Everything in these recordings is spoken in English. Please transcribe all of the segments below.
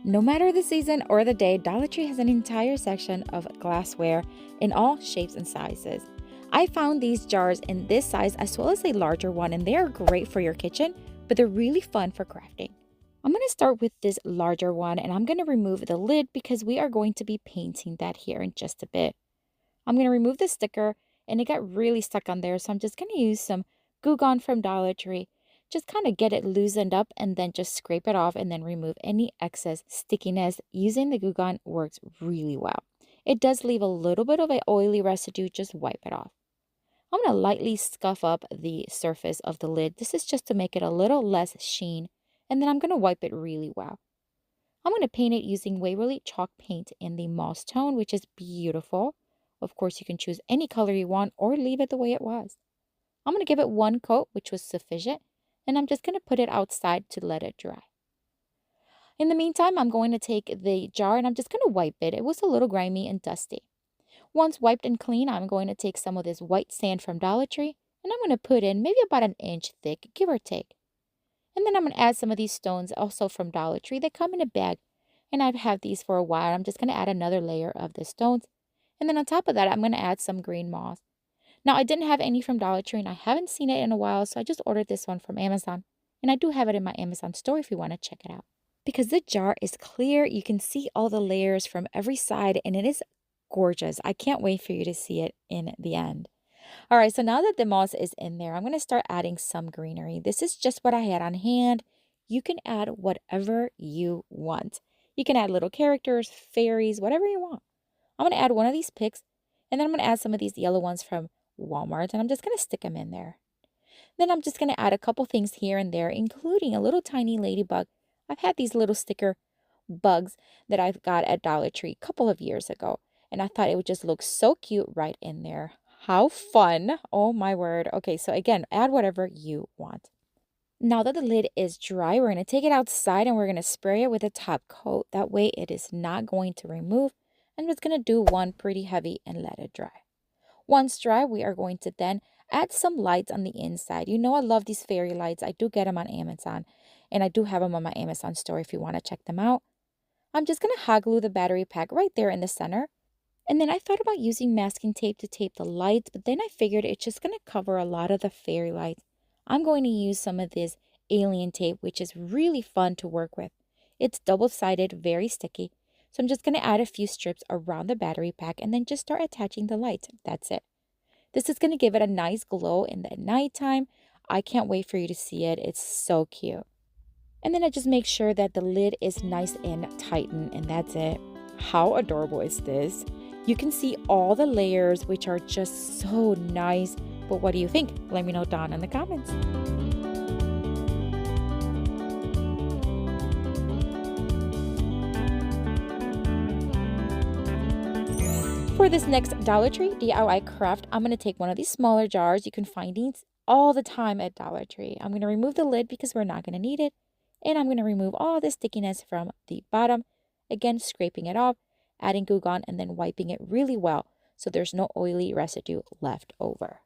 No matter the season or the day, Dollar Tree has an entire section of glassware in all shapes and sizes. I found these jars in this size as well as a larger one, and they are great for your kitchen, but they're really fun for crafting. I'm going to start with this larger one, and I'm going to remove the lid because we are going to be painting that here in just a bit. I'm going to remove the sticker, and it got really stuck on there, so I'm just going to use some Goo Gone from Dollar Tree. Just kind of get it loosened up and then just scrape it off and then remove any excess stickiness. Using the Goo Gone works really well. It does leave a little bit of an oily residue, just wipe it off. I'm going to lightly scuff up the surface of the lid. This is just to make it a little less sheen, and then I'm going to wipe it really well. I'm going to paint it using Waverly chalk paint in the moss tone, which is beautiful. Of course, you can choose any color you want or leave it the way it was. I'm going to give it one coat, which was sufficient, and I'm just going to put it outside to let it dry. In the meantime, I'm going to take the jar and I'm just going to wipe it. It was a little grimy and dusty. Once wiped and clean, I'm going to take some of this white sand from Dollar Tree, and I'm going to put in maybe about an inch thick, give or take. And then I'm going to add some of these stones also from Dollar Tree. They come in a bag, and I've had these for a while. I'm just going to add another layer of the stones. And then on top of that, I'm going to add some green moss. Now, I didn't have any from Dollar Tree, and I haven't seen it in a while, so I just ordered this one from Amazon. And I do have it in my Amazon store if you want to check it out. Because the jar is clear, you can see all the layers from every side, and it is gorgeous. I can't wait for you to see it in the end. All right, so now that the moss is in there, I'm going to start adding some greenery. This is just what I had on hand. You can add whatever you want. You can add little characters, fairies, whatever you want. I'm going to add one of these picks, and then I'm going to add some of these yellow ones from Walmart, and I'm just going to stick them in there. Then I'm just going to add a couple things here and there, including a little tiny ladybug. I've had these little sticker bugs that I've got at Dollar Tree a couple of years ago, and I thought it would just look so cute right in there. How fun. Oh my word. Okay, so again, add whatever you want. Now that the lid is dry, we're going to take it outside and we're going to spray it with a top coat. That way it is not going to remove. I'm just going to do one pretty heavy and let it dry. Once dry, we are going to then add some lights on the inside. You know I love these fairy lights. I do get them on Amazon, and I do have them on my Amazon store if you want to check them out. I'm just going to hot glue the battery pack right there in the center. And then I thought about using masking tape to tape the lights, but then I figured it's just going to cover a lot of the fairy lights. I'm going to use some of this alien tape, which is really fun to work with. It's double-sided, very sticky. So I'm just going to add a few strips around the battery pack and then just start attaching the lights. That's it. This is going to give it a nice glow in the nighttime. I can't wait for you to see it. It's so cute. And then I just make sure that the lid is nice and tightened, and that's it. How adorable is this? You can see all the layers, which are just so nice. But what do you think? Let me know down in the comments. For this next Dollar Tree DIY craft, I'm going to take one of these smaller jars. You can find these all the time at Dollar Tree. I'm going to remove the lid because we're not going to need it. And I'm going to remove all the stickiness from the bottom. Again, scraping it off, adding Goo Gone, and then wiping it really well so there's no oily residue left over.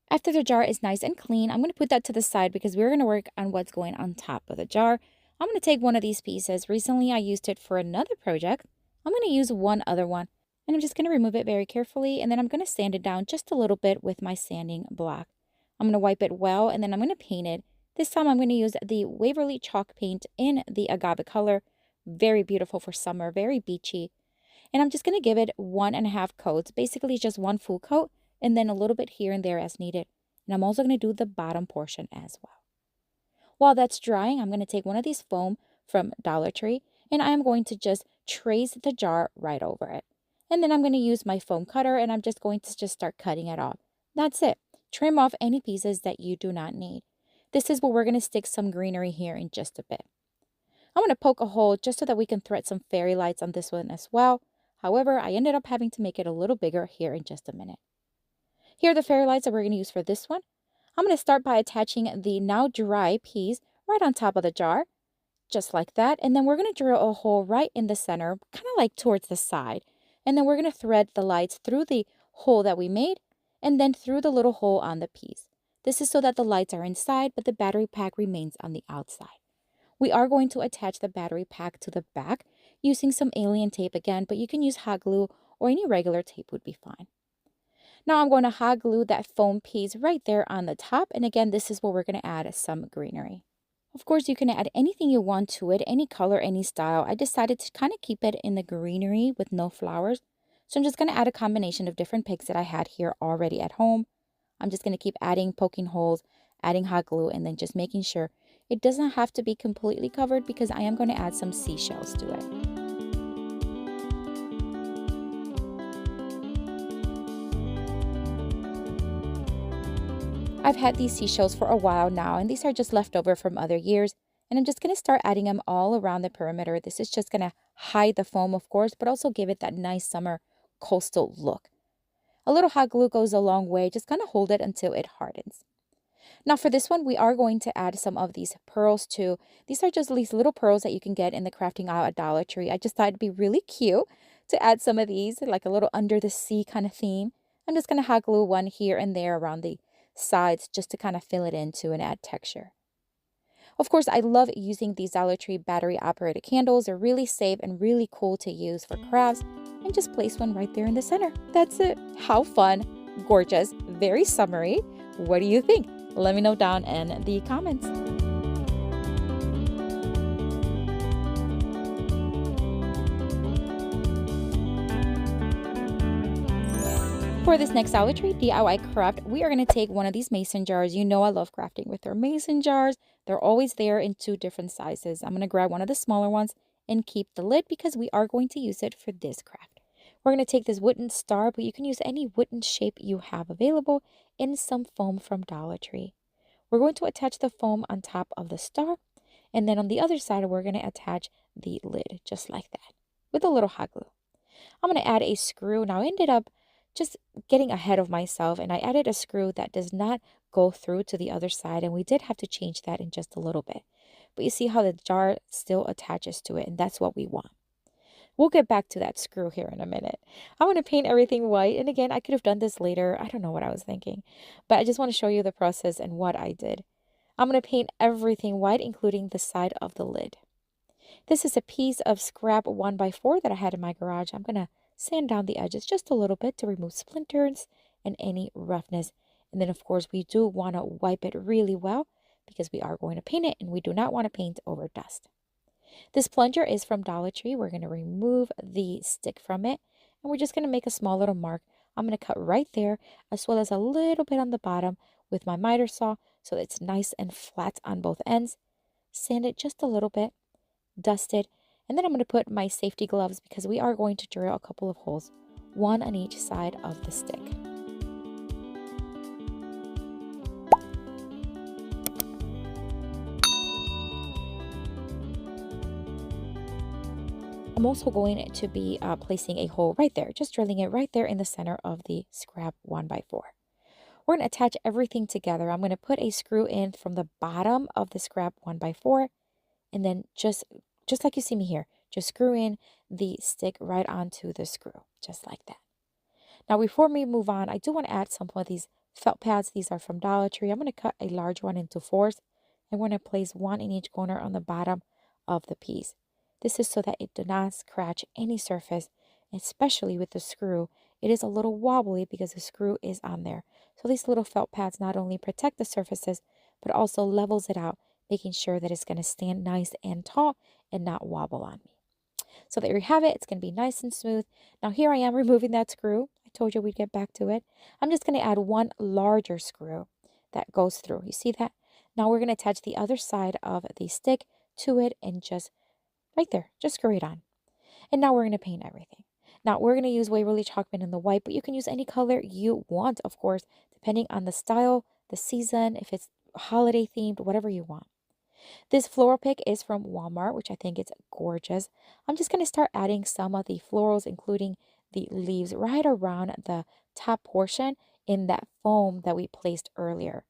After the jar is nice and clean, I'm going to put that to the side because we're going to work on what's going on top of the jar. I'm going to take one of these pieces. Recently, I used it for another project. I'm going to use one other one. And I'm just going to remove it very carefully, and then I'm going to sand it down just a little bit with my sanding block. I'm going to wipe it well, and then I'm going to paint it. This time I'm going to use the Waverly chalk paint in the agave color. Very beautiful for summer, very beachy. And I'm just going to give it 1.5 coats, basically just one full coat, and then a little bit here and there as needed. And I'm also going to do the bottom portion as well. While that's drying, I'm going to take one of these foam from Dollar Tree, and I'm going to just trace the jar right over it. And then I'm going to use my foam cutter, and I'm just going to just start cutting it off. That's it. Trim off any pieces that you do not need. This is where we're going to stick some greenery here in just a bit. I'm going to poke a hole just so that we can thread some fairy lights on this one as well. However, I ended up having to make it a little bigger here in just a minute. Here are the fairy lights that we're going to use for this one. I'm going to start by attaching the now dry piece right on top of the jar, just like that. And then we're going to drill a hole right in the center, kind of like towards the side. And then we're going to thread the lights through the hole that we made and then through the little hole on the piece. This is so that the lights are inside, but the battery pack remains on the outside. We are going to attach the battery pack to the back using some alien tape again, but you can use hot glue or any regular tape would be fine. Now I'm going to hot glue that foam piece right there on the top. And again, this is where we're going to add some greenery. Of course, you can add anything you want to it, any color, any style. I decided to kind of keep it in the greenery with no flowers. So I'm just going to add a combination of different picks that I had here already at home. I'm just going to keep adding, poking holes, adding hot glue, and then just making sure it doesn't have to be completely covered because I am going to add some seashells to it. I've had these seashells for a while now, and these are just leftover from other years. And I'm just going to start adding them all around the perimeter. This is just going to hide the foam, of course, but also give it that nice summer coastal look. A little hot glue goes a long way. Just kind of hold it until it hardens. Now for this one, we are going to add some of these pearls too. These are just these little pearls that you can get in the crafting aisle at Dollar Tree. I just thought it'd be really cute to add some of these, like a little under the sea kind of theme. I'm just going to hot glue one here and there around the sides just to kind of fill it into and add texture. Of course, I love using these Dollar Tree battery operated candles. They're really safe and really cool to use for crafts. And just place one right there in the center. That's it. How fun, gorgeous, very summery. What do you think? Let me know down in the comments. For this next Dollar Tree DIY craft, we are going to take one of these mason jars. You know I love crafting with their mason jars. They're always there in 2 different sizes. I'm going to grab one of the smaller ones and keep the lid because we are going to use it for this craft. We're going to take this wooden star, but you can use any wooden shape you have available in some foam from Dollar Tree. We're going to attach the foam on top of the star, and then on the other side, we're going to attach the lid just like that with a little hot glue. I'm going to add a screw. Now I ended up just getting ahead of myself, and I added a screw that does not go through to the other side, and we did have to change that in just a little bit. But you see how the jar still attaches to it, and that's what we want. We'll get back to that screw here in a minute. I want to paint everything white, and again, I could have done this later. I don't know what I was thinking, but I just want to show you the process and what I did. I'm going to paint everything white, including the side of the lid. This is a piece of scrap 1x4 that I had in my garage. I'm going to sand down the edges just a little bit to remove splinters and any roughness. And then, of course, we do want to wipe it really well because we are going to paint it and we do not want to paint over dust. This plunger is from Dollar Tree. We're going to remove the stick from it and we're just going to make a small little mark. I'm going to cut right there as well as a little bit on the bottom with my miter saw so that it's nice and flat on both ends. Sand it just a little bit, dust it, and then I'm going to put my safety gloves because we are going to drill a couple of holes, one on each side of the stick. I'm also going to be placing a hole right there, just drilling it right there in the center of the scrap 1x4. We're going to attach everything together. I'm going to put a screw in from the bottom of the scrap 1x4, and then just like you see me here, just screw in the stick right onto the screw, just like that. Now, before we move on, I do want to add some of these felt pads. These are from Dollar Tree. I'm going to cut a large one into 4s, and we're going to place one in each corner on the bottom of the piece. This is so that it does not scratch any surface, especially with the screw. It is a little wobbly because the screw is on there. So these little felt pads not only protect the surfaces, but also levels it out, making sure that it's going to stand nice and tall and not wobble on me. So there you have it. It's going to be nice and smooth. Now here I am removing that screw. I told you we'd get back to it. I'm just going to add one larger screw that goes through. You see that? Now we're going to attach the other side of the stick to it and just right there, just screw it on. And now we're going to paint everything. Now we're going to use Waverly chalk paint in the white, but you can use any color you want, of course, depending on the style, the season, if it's holiday themed, whatever you want. This floral pick is from Walmart, which I think it's gorgeous. I'm just going to start adding some of the florals, including the leaves right around the top portion in that foam that we placed earlier.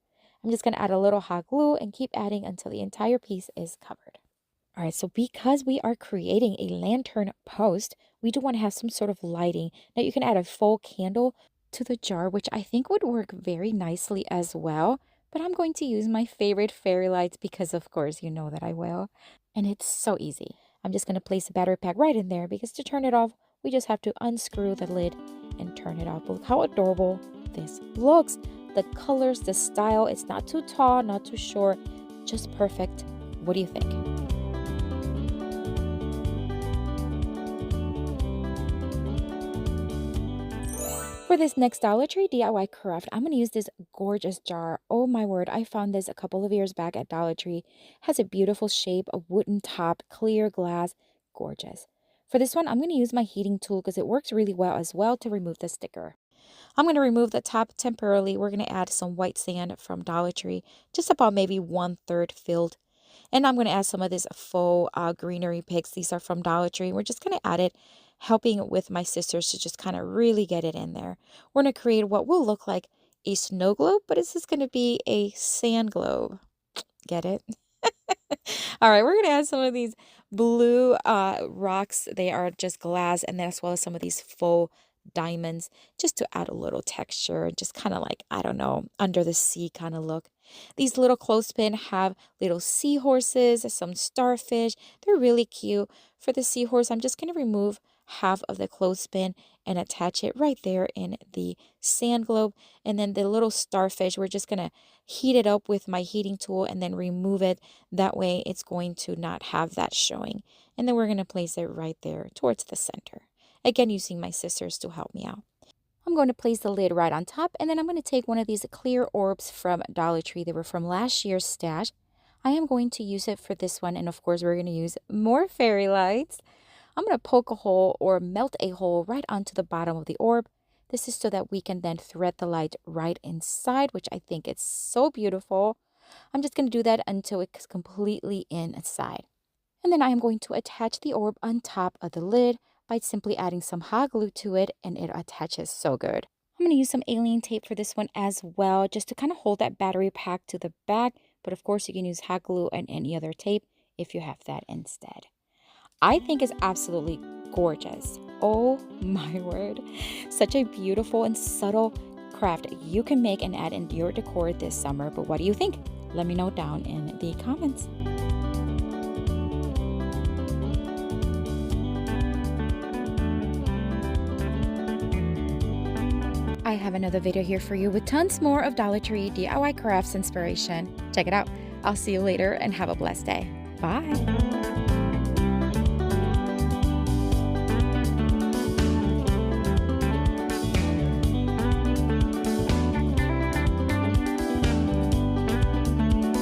I'm just going to add a little hot glue and keep adding until the entire piece is covered. All right, so because we are creating a lantern post, we do want to have some sort of lighting. Now you can add a full candle to the jar, which I think would work very nicely as well. but I'm going to use my favorite fairy lights because of course you know that I will. And it's so easy. I'm just going to place the battery pack right in there because to turn it off, we just have to unscrew the lid and turn it off. Look how adorable this looks. The colors, the style, it's not too tall, not too short, just perfect. What do you think? For this next Dollar Tree DIY craft, I'm going to use this gorgeous jar. Oh my word, I found this a couple of years back at Dollar Tree. Has a beautiful shape, a wooden top, clear glass, gorgeous. For this one, I'm going to use my heating tool because it works really well as well to remove the sticker. I'm going to remove the top temporarily. We're going to add some white sand from Dollar Tree, just about maybe 1/3 filled. And I'm going to add some of this faux greenery picks. These are from Dollar Tree. We're just going to add it, helping with my sisters to just kind of really get it in there. We're going to create what will look like a snow globe, but this is going to be a sand globe. Get it? All right, we're going to add some of these blue rocks. They are just glass, and then as well as some of these faux diamonds, just to add a little texture, just kind of like, I don't know, under the sea kind of look. These little clothespins have little seahorses, some starfish. They're really cute. For the seahorse, I'm just going to remove half of the clothespin and attach it right there in the sand globe. And then the little starfish, we're just going to heat it up with my heating tool and then remove it. That way it's going to not have that showing. And then we're going to place it right there towards the center. Again, using my scissors to help me out. I'm going to place the lid right on top, and then I'm going to take one of these clear orbs from Dollar Tree. They were from last year's stash. I am going to use it for this one, and of course we're going to use more fairy lights. I'm going to poke a hole or melt a hole right onto the bottom of the orb. This is so that we can then thread the light right inside, which I think is so beautiful. I'm just going to do that until it's completely inside. And then I am going to attach the orb on top of the lid by simply adding some hot glue to it, and it attaches so good. I'm going to use some alien tape for this one as well, just to kind of hold that battery pack to the back. But of course, you can use hot glue and any other tape if you have that instead. I think it's absolutely gorgeous. Oh my word. Such a beautiful and subtle craft you can make and add in your decor this summer. But what do you think? Let me know down in the comments. I have another video here for you with tons more of Dollar Tree DIY crafts inspiration. Check it out. I'll see you later and have a blessed day. Bye.